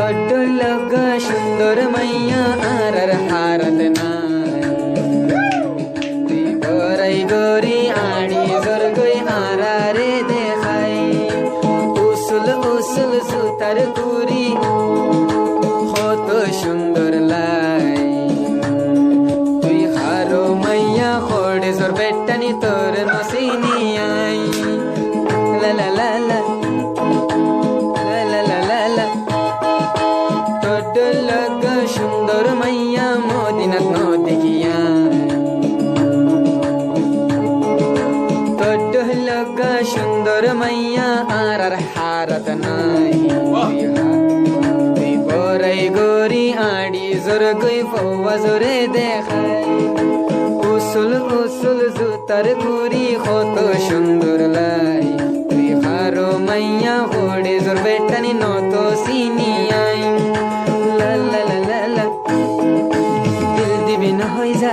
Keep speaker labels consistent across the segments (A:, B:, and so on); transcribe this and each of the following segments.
A: ತೊಡ್ಡೊಳಗ ಸುಂದರ ಮೈಯ ಆರರ ಹಾರದ তুই গরাই গরি আড়ি জরগই আরারে দেখাই উসুল উসুল সুতার কুরি কত সুন্দর লাই তুই হারো মাইয়া খড়ে জোর বেটানি তোর নসিনি আই লা লা লা লা লাগা সুন্দর মাইয়া মদিনাত নদিয়া তোড লাগা সুন্দর মাইয়া আর হারত নাই তুই গরাই গরি আড়ি জোর গই ফওয়া জোরে দেখাই উসুল উসুল জুতার কুরি কত সুন্দর লাই তুই হারো মাইয়া হোড়ে জোর বেটানি নত সিনি আই দিল দিবি না হয়ে যা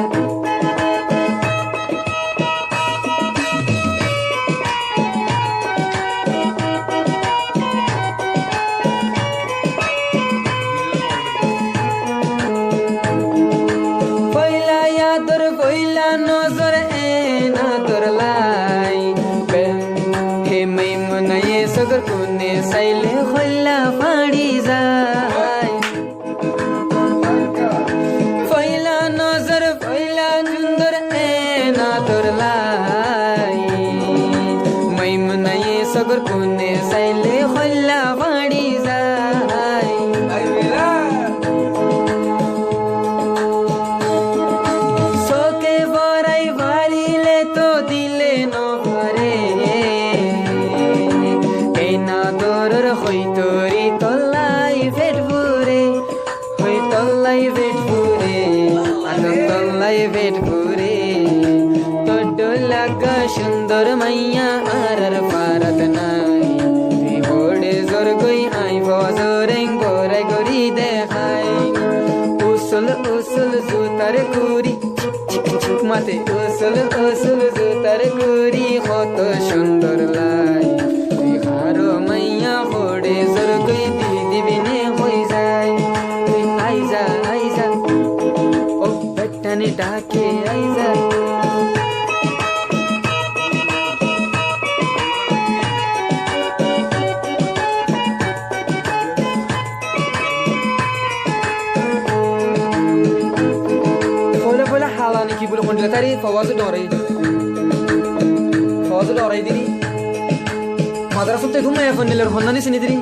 A: পয়লা ইয়াদর পয়লা নজর এ না তোর লাই হে মাইমুনা এ সগর কোনে সাইলে হল্লা ফাড়ি যায় পয়লা নজর পয়লা সুন্দর এ না তোর লাই মাইমুনা এ সগর কোনে সাইলে হল্লা ফাড়ি যায় সোকে বরাই ভারিলে তো দিলে নভরে এই না দরর হই তোরি তল্লাই ভেটপুরে হই তল্লাই ভেটপুরে আনন্দ তল্লাই ভেটপুরে তোড লাগা সুন্দর মাইয়া আর পারত নাই তুই হোড়ে জোর গই আই বজরে গরে গরি দেখাই উসুল উসুল জুতার কুরি মাতে উসুল উসুল জুতার কুরি কত সুন্দর লাই তুই হারো মাইয়া হোড়ে জোর গই দিবি নে হই যায় তুই আই যা ও বেটানি ডাকে আই যা হালানি কি বলে কোন তারি ফওয়াজ ডরাই দিলি মাদ্রাসা তো ঘুমায় এখন নিলের হন্নানি চিনি দিলি